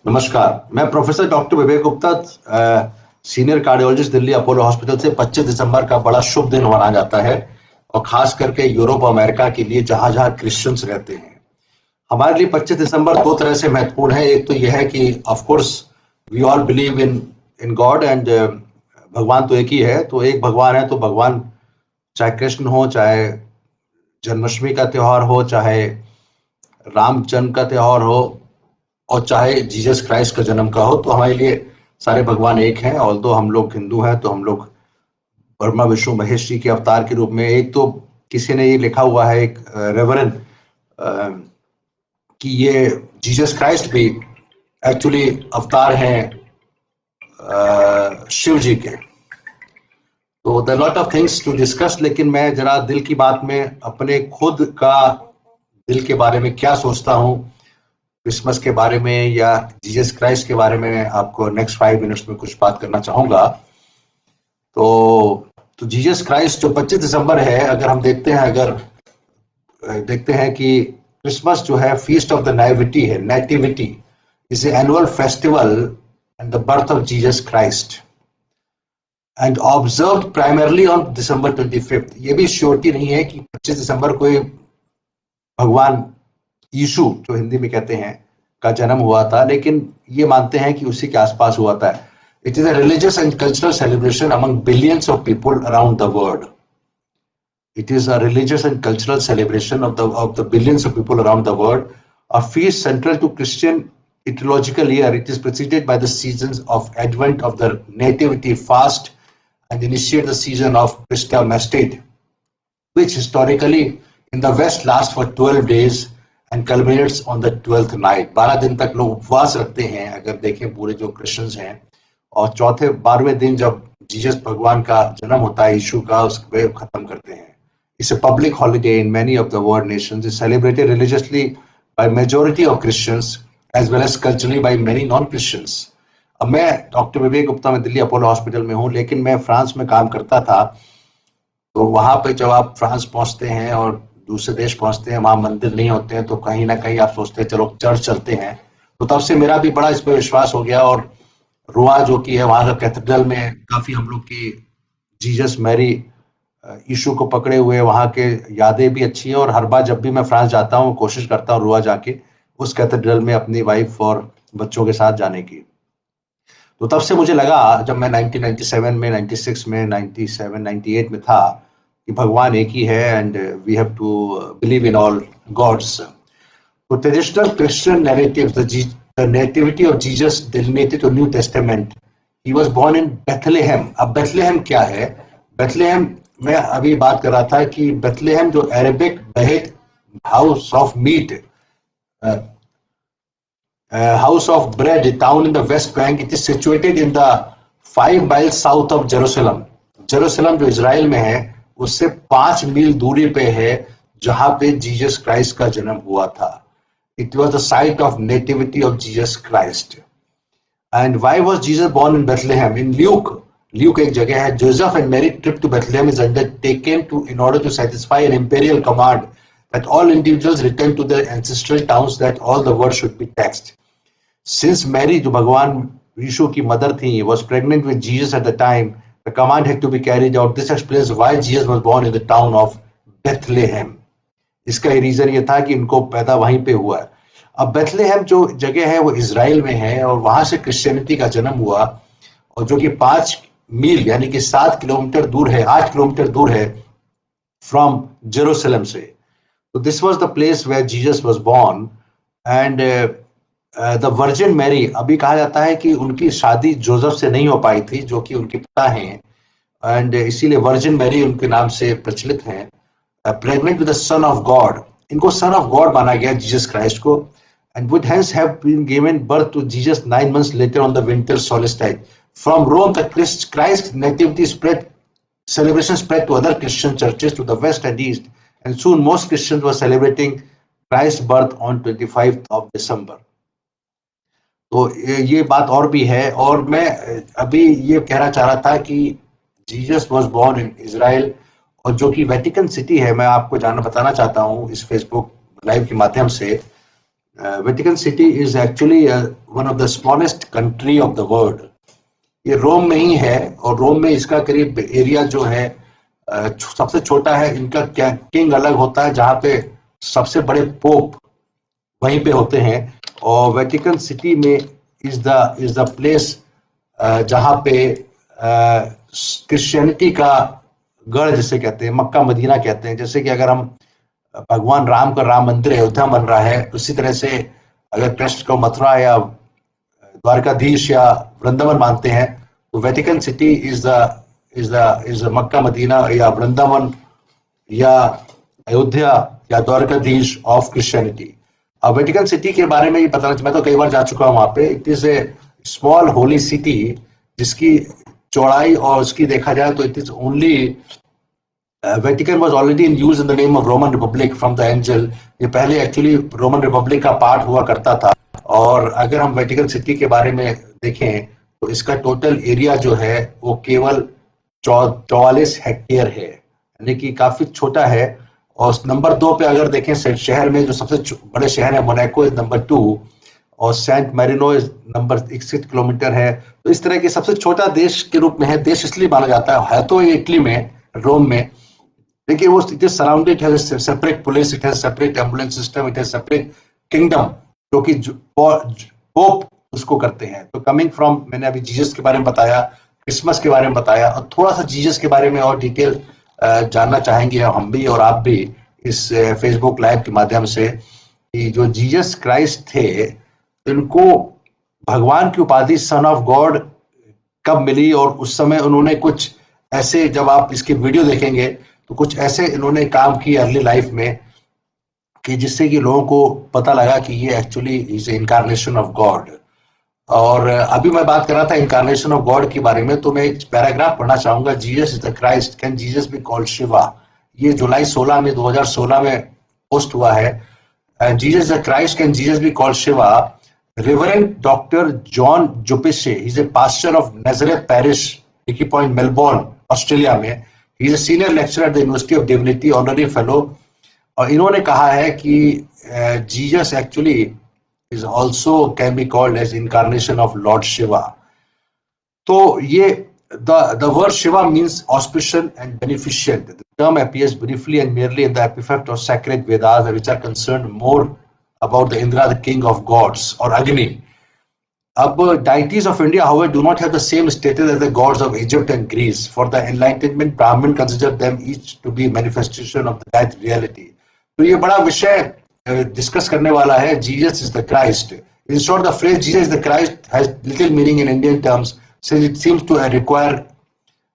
नमस्कार, मैं professor doctor Vivek Gupta, senior cardiologist, Delhi Apollo hospital से 25 दिसंबर का बड़ा शुभ दिन मनाया जाता है और खास करके यूरोप और अमेरिका के लिए जहां जहां क्रिश्चियंस रहते हैं। हमारे लिए 25 दिसंबर दो तरह से महत्वपूर्ण है। एक तो यह है कि of course we all believe in in God and भगवान तो एक ही है, तो एक भगवान है, तो भगवान चाहे कृष्ण हो, चाहे जन्माष्टमी का त्योहार हो, चाहे राम जन्म का त्योहार हो और चाहे जीसस क्राइस्ट का जन्म का हो, तो हमारे लिए सारे भगवान एक हैं। और तो हम लोग हिंदू हैं तो हम लोग ब्रह्मा विष्णु महेश जी के अवतार के रूप में, एक तो किसी ने ये लिखा हुआ है, एक रेवरेंड, कि ये जीसस क्राइस्ट भी एक्चुअली अवतार हैं शिव जी के। तो the lot of things to discuss, लेकिन मैं जरा दिल की बात में अपने खुद का दिल के बारे में क्या सोचता हूँ क्रिसमस के बारे में या जीसस क्राइस्ट के बारे में आपको नेक्स्ट 5 मिनट्स में कुछ बात करना चाहूंगा। तो जीसस क्राइस्ट जो 25 दिसंबर है, अगर हम देखते हैं कि क्रिसमस जो है फीस्ट ऑफ द नेटिविटी है, nativity is annual festival and the birth of Jesus Christ and observed primarily on December 25। ये भी श्योरिटी नहीं है कि 25 दिसंबर को भगवान यीशु, जो हिंदी में कहते हैं, का जन्म हुआ था, लेकिन ये मानते हैं कि उसी के आसपास हुआ था। It is a religious and cultural celebration among billions of people around the world. It is a religious and cultural celebration of the billions of people around the world. A feast central to Christian liturgical year. It is preceded by the seasons of Advent of the Nativity fast and initiate the season of Christmastide, which historically in the West lasts for 12 days and culminates on the 12th night. 12 दिन तक लोग उपवास रखते हैं, अगर देखें पूरे जो क्रिश्चियंस हैं, और चौथे 12वें दिन जब जीसस भगवान का जन्म होता है, यीशु का, उसको खत्म करते हैं। It's a public holiday in many of the world nations. It's celebrated religiously by majority of Christians as well as culturally by many non-Christians. अब मैं डॉक्टर विवेक गुप्ता, मैं दिल्ली अपोलो हॉस्पिटल में हूँ, लेकिन मैं फ्रांस में काम करता था। तो वहाँ पे जब आप फ्रांस पहुँचते हैं और दूसरे देश पहुँचते हैं, वहाँ मंदिर नहीं होते हैं, तो कहीं ना कहीं आप सोचते हैं चलो चर्च चलते हैं। तो तब से मेरा भी बड़ा इस पर विश्वास हो गया। और रोआ जो कि है वहाँ का कैथेड्रल में काफ़ी हम लोग की जीसस मैरी यीशु को पकड़े हुए वहाँ के यादें भी अच्छी हैं। और हर बार जब भी मैं फ्रांस जाता हूँ कोशिश करता हूँ रुआ जाके उस कैथेड्रल में अपनी वाइफ और बच्चों के साथ जाने की। तो तब से मुझे लगा, जब मैं 1997 में, 96 में, 97, 98 में था, कि भगवान एक ही है and we have to believe in all gods. तो traditional Christian narratives, the nativity of Jesus delineated to New Testament. He was born in Bethlehem. अब बेथलेहेम क्या है? बेथलेहेम, मैं अभी बात कर रहा था कि बेथलेहेम जो अरेबिक बहेट, house of meat, house of bread, town in the West Bank, it is situated in the 5 miles south of Jerusalem. Jerusalem जो इजराइल में है उससे 5 मील दूरी पे है जहां पे जीसस क्राइस्ट का जन्म हुआ था। It was the site of nativity of Jesus Christ. And why was Jesus born in Bethlehem? In Luke एक जगह है, Joseph and Mary trip to Bethlehem is undertaken in order to satisfy an imperial command that all individuals return to their ancestral towns, that all the world should be taxed. Since Mary, जो भगवान यीशु की mother थी, was pregnant with Jesus at the time, the command had to be carried out. This explains why Jesus was born in the town of Bethlehem. इसका reason ये था कि इनको पैदा वहीं पे हुआ है। अब बेथलेहेम जो जगह है वो इजराइल में है और वहां से क्रिश्चियनिटी का जन्म हुआ, और जो कि 5 मील यानी कि 7 किलोमीटर दूर है, 8 किलोमीटर दूर है फ्रॉम जेरूशलम से। तो this was the place where Jesus was born and the virgin Mary. अभी कहा जाता है कि उनकी शादी जोसेफ से नहीं हो पाई थी, जो कि उनके पिता हैं, एंड इसीलिए वर्जिन मैरी उनके नाम से प्रचलित हैं। Pregnant with the son of God, इनको सन ऑफ गॉड माना गया जीसस क्राइस्ट को, and would hence have been given birth to Jesus 9 months later on the winter solstice. From Rome, the Christ nativity celebration spread to other Christian churches to the west and east, and soon most Christians were celebrating Christ's birth on 25th of December. तो ये बात और भी है, और मैं अभी ये कहना चाह रहा था कि Jesus was born in Israel, और जो कि वेटिकन सिटी है, मैं आपको बताना चाहता हूँ इस फेसबुक लाइव के माध्यम से। Vatican City is actually one of the smallest country of the world. ये रोम में ही है और रोम में इसका करीब एरिया जो है सबसे छोटा है। इनका किंग अलग होता है, जहाँ पे सबसे बड़े पोप वहीं पे होते हैं। और वेटिकन सिटी में इज द प्लेस जहाँ पे क्रिश्चियनिटी का गढ़ जिसे कहते हैं, मक्का मदीना कहते हैं। जैसे कि अगर हम भगवान राम का राम मंदिर अयोध्या बन रहा है, उसी तरह से अगर कृष्ण को मथुरा या द्वारकाधीश या वृंदावन मानते हैं, तो Vatican City is the Mecca Medina या वृंदावन या अयोध्या या द्वारकाधीश ऑफ क्रिश्चियनिटी। अब वेटिकन सिटी के बारे में ये पता, मैं तो कई बार जा चुका हूँ वहां पे। It is a small holy city जिसकी चौड़ाई और उसकी देखा जाए तो it is only Vatican was already in use in the name of Roman Republic from the angel. ये पहले एक्चुअली रोमन रिपब्लिक का पार्ट हुआ करता था। और अगर हम वेटिकन सिटी के बारे में देखें तो इसका टोटल एरिया जो है वो केवल 44 हेक्टेयर है, यानी कि काफी छोटा है। और नंबर 2 पे अगर देखें शहर में, जो सबसे बड़े शहर है मोनाको इज नंबर 2 और San Marino is number 61 kilometre है। तो इस तरह के सबसे छोटा देश के रूप में है। देश इसलिए माना जाता है तो ये इटली में, रोम में, लेकिन वो it is surrounded, has separate police, it has separate ambulance system, it has separate kingdom, जो कि पोप उसको करते हैं। तो कमिंग फ्रॉम, मैंने अभी जीसस के बारे में बताया, क्रिसमस के बारे में बताया, और थोड़ा सा जीसस के बारे में और डिटेल जानना चाहेंगे हम भी और आप भी इस फेसबुक लाइव के माध्यम से, कि जो जीसस क्राइस्ट थे इनको भगवान की उपाधि सन ऑफ गॉड कब मिली। और उस समय उन्होंने कुछ ऐसे, जब आप इसके वीडियो देखेंगे तो कुछ ऐसे इन्होंने काम किए अर्ली लाइफ में कि जिससे कि लोगों को पता लगा कि ये actually is incarnation of God. और अभी मैं बात कर रहा था इनकारनेशन ऑफ गॉड के बारे में, तो मैं एक पैराग्राफ पढ़ना चाहूंगा। Jesus is the Christ, can Jesus be called Shiva. ये जुलाई 16 में 2016 में पोस्ट हुआ है। Jesus the Christ, can Jesus be called Shiva. Reverend Dr. John Jupice, he's a pastor of Nazareth Parish, Hickey Point, Melbourne, Australia में। He's a senior lecturer at the University of Divinity, honorary fellow। और इन्होंने कहा है कि Jesus actually is also can be called as incarnation of Lord Shiva। तो ये the word Shiva means auspicious and beneficent. The term appears briefly and merely in the epitaph of sacred Vedas, which are concerned more about the Indra, the king of gods, or Agni. अब deities of India, however, do not have the same status as the gods of Egypt and Greece. For the Enlightenment, Brahmin consider them each to be manifestation of the that reality. तो ये बड़ा विषय discuss करने वाला है, Jesus is the Christ. In short, the phrase Jesus is the Christ has little meaning in Indian terms, since it seems to require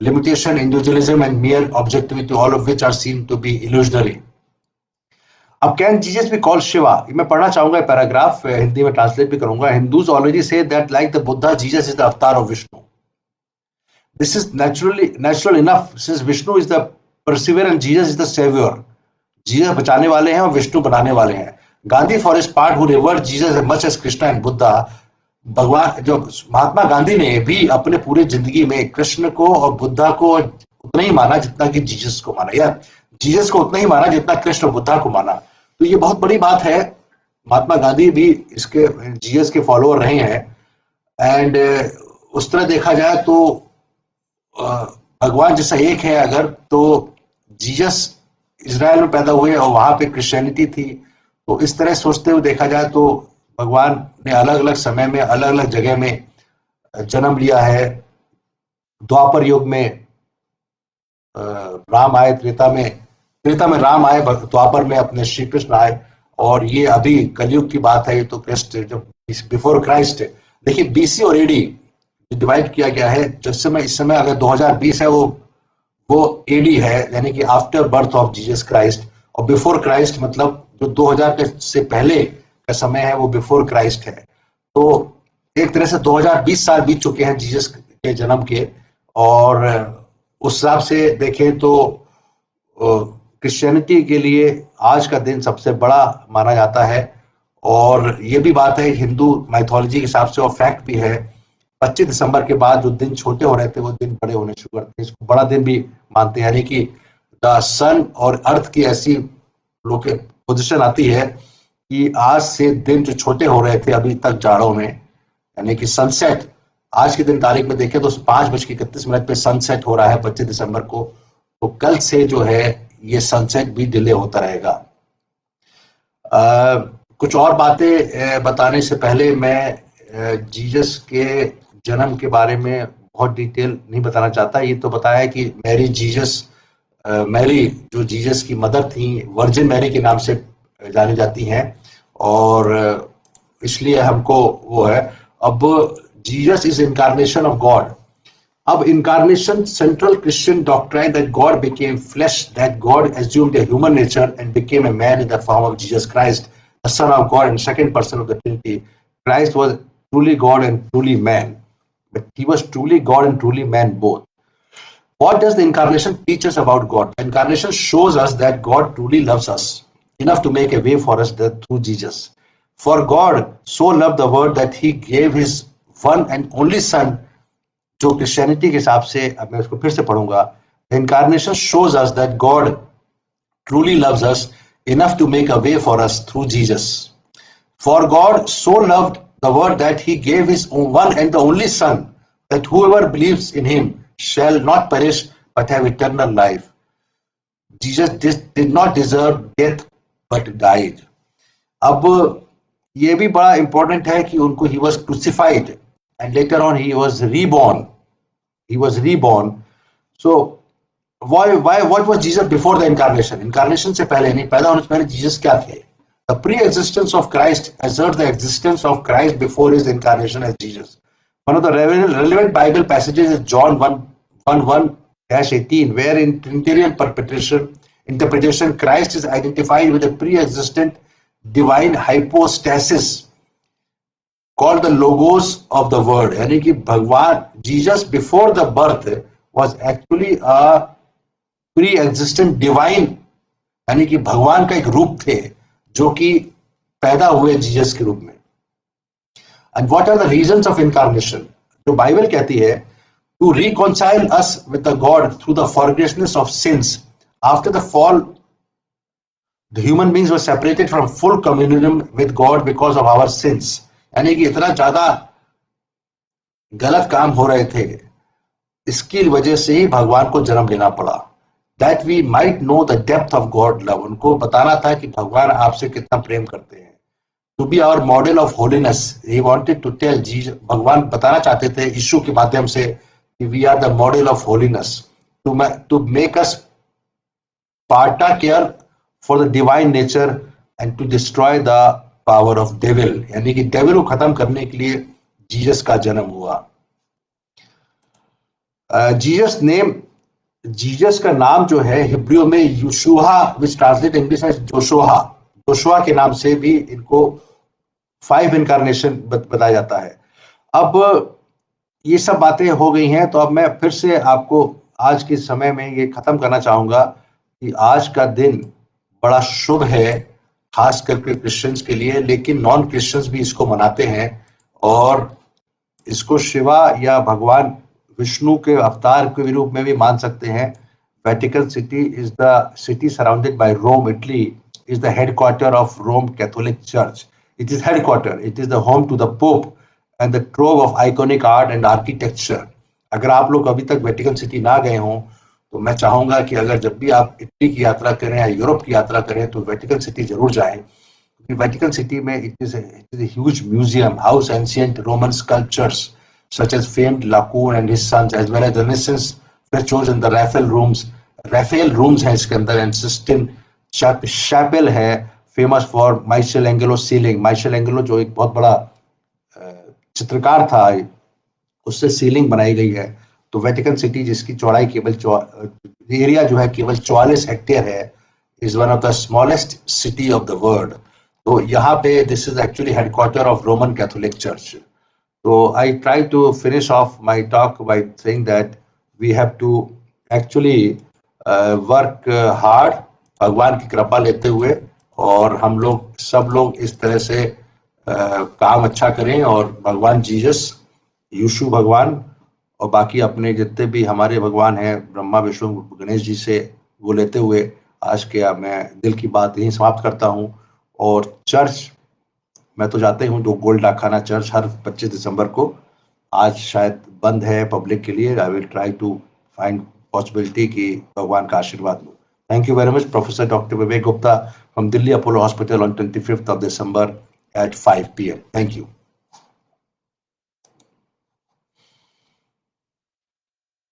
limitation, individualism, and mere objectivity, all of which are seen to be illusionary. अब can Jesus be called Shiva, मैं पढ़ना चाहूंगा paragraph, Hindi में translate भी करूंगा। Hindus already say that like the Buddha, Jesus is the avatar of Vishnu. This is natural enough, since Vishnu is the perceiver and Jesus is the saviour. Jesus बचाने वाले हैं और विष्णु बनाने वाले हैं। Gandhi for his part who revered Jesus as much as Krishna and Buddha. भगवान जो महात्मा गांधी ने भी अपने पूरे जिंदगी में कृष्ण को और बुद्धा को उतना ही माना जितना कि जीसस को माना, या जीसस को उतना ही माना जितना कृष्ण बुद्धा को माना। तो ये बहुत बड़ी बात है। महात्मा गांधी भी इसके जीसस के फॉलोअर रहे हैं। एंड उस तरह देखा जाए तो भगवान जैसा एक है अगर, तो जीसस इजराइल में पैदा हुए और वहां पे क्रिश्चियनिटी थी। तो इस तरह सोचते हुए देखा जाए तो भगवान ने अलग अलग समय में अलग अलग जगह में जन्म लिया है। द्वापर युग में राम आए, त्रेता में राम आए, द्वापर में अपने श्री कृष्ण आए, और ये अभी कलयुग की बात है। ये तो क्रिस्ट जब बिफोर क्राइस्ट, देखिए बीसी और एडी डिवाइड किया गया है। जिस समय इस समय अगर 2020 है वो एडी है, यानी कि after birth of Jesus Christ, और बिफोर क्राइस्ट मतलब जो 2000 से पहले का समय है वो बिफोर क्राइस्ट है। तो एक तरह से 2020 साल बीत चुके हैं जीसस के जन्म के, और उस हिसाब से देखें तो क्रिश्चियनिटी के लिए आज का दिन सबसे बड़ा माना जाता है। और ये भी बात है हिंदू माइथोलॉजी के हिसाब से, और फैक्ट भी है, 25 दिसंबर के बाद जो दिन छोटे हो रहे थे वो दिन बड़े होने शुरू करते हैं। इसको बड़ा दिन भी मानते हैं, यानी कि द सन और अर्थ की ऐसी लोग पोजिशन आती है कि आज से दिन जो छोटे हो रहे थे अभी तक जाड़ों में, यानी कि सनसेट आज के दिन तारीख में देखें तो 5:31 पे सनसेट हो रहा है 25 दिसंबर को। तो कल से जो है ये सनसेट भी डिले होता रहेगा। कुछ और बातें बताने से पहले मैं जीसस के जन्म के बारे में बहुत डिटेल नहीं बताना चाहता। ये तो बताया है कि मैरी जो जीसस की मदर थी, वर्जिन मैरी के नाम से जानी जाती हैं, और इसलिए हमको वो है। अब Jesus is incarnation of God. अब incarnation central Christian doctrine that God became flesh, that God assumed a human nature and became a man in the form of Jesus Christ, the Son of God and second person of the Trinity. Christ was truly God and truly man, but he was truly God and truly man both. What does the incarnation teach us about God? The incarnation shows us that God truly loves us enough to make a way for us through Jesus. For God so loved the world that he gave his one and only son, जो Christianity के हिसाब से, अब मैं उसको फिर से पढ़ूंगा, the incarnation shows us that God truly loves us enough to make a way for us through Jesus. For God so loved the world that he gave his one and the only son, that whoever believes in him shall not perish but have eternal life. Jesus did not deserve death but died. अब ये भी बड़ा important है कि उनको he was crucified and later on he was reborn. He was reborn. So what was Jesus before the incarnation? Incarnation से पहले, नहीं, पैदा होने से पहले जीसस क्या थे? The pre-existence of Christ asserts the existence of Christ before his incarnation as Jesus. One of the relevant Bible passages is John 1:1-18, where in Trinitarian interpretation Christ is identified with a pre-existent divine hypostasis called the logos of the word. यानी कि भगवान Jesus before the birth was actually a pre-existent divine, यानी कि भगवान का एक रूप थे जो कि पैदा हुए जीसस के रूप में। And what are the reasons of incarnation? जो बाइबल कहती है, to reconcile us with the God through the forgiveness of sins. After the fall, the human beings were separated from full communion with God because of our sins. यानी कि इतना ज्यादा गलत काम हो रहे थे, इसकी वजह से ही भगवान को जन्म लेना पड़ा। That we might know the depth of God love. उनको बताना था कि भगवान आपसे कितना प्रेम करते हैं। To be our model of holiness. He wanted to tell Jesus, भगवान बताना चाहते थे यीशु के माध्यम से कि we are the model of holiness. To make us partaker for the divine nature and to destroy the power of devil, यानी कि डेविल को खत्म करने के लिए जीसस का जन्म हुआ। जीसस का नाम जो है हिब्रू में यूशुआ, विच ट्रांसलेट इंग्लिश में जोशुआ के नाम से भी इनको 5 इनकारनेशन बताया जाता है। अब ये सब बातें हो गई हैं, तो अब मैं फिर से आपको आज के समय में ये खत्म करना चाहूंगा कि आज का दिन बड़ा शुभ है, खास करके क्रिश्चियंस के लिए, लेकिन नॉन क्रिश्चियंस भी इसको मनाते हैं और इसको शिवा या भगवान विष्णु के अवतार के रूप में भी मान सकते हैं। Vatican City is the city surrounded by Rome, Italy is the headquarter of Rome Catholic church. It is headquarter, it is the home to the pope and the trove of iconic art and architecture. अगर आप लोग अभी तक Vatican city ना गए हों तो मैं चाहूंगा कि अगर जब भी आप इटली की यात्रा करें या यूरोप की यात्रा करें तो वेटिकन सिटी जरूर जाएं, क्योंकि वेटिकन सिटी में it is a huge museum, house ancient Roman sculptures such as famed Laocoon and his sons, as well as the Renaissance virtuos in the Raphael rooms है इसके अंदर, and Sistine Chapel है famous for Michelangelo ceiling। Michelangelo जो एक बहुत बड़ा चित्रकार था, उससे सीलिंग बनाई गई है। तो वेटिकन सिटी जिसकी चौड़ाई केवल एरिया जो है केवल 44 हेक्टेयर है, is one of the smallest city of the world. तो यहाँ पे this is actually headquarter of Roman Catholic church. तो I try to finish off my talk by saying that we have to actually work hard, भगवान की कृपा लेते हुए, और हम लोग सब लोग इस तरह से काम अच्छा करें और भगवान जीसस, यीशु भगवान और बाकी अपने जितने भी हमारे भगवान हैं ब्रह्मा विष्णु गणेश जी से वो लेते हुए आज के मैं दिल की बात यहीं समाप्त करता हूँ। और चर्च, मैं तो जाता ही हूँ, तो गोल्ड डाकखाना चर्च हर 25 दिसंबर को, आज शायद बंद है पब्लिक के लिए। I will try to find possibility कि भगवान का आशीर्वाद लूँ। Thank you very much, Professor Dr. Vivek Gupta from Delhi Apollo Hospital on 25th of December at 5 p.m. Thank you.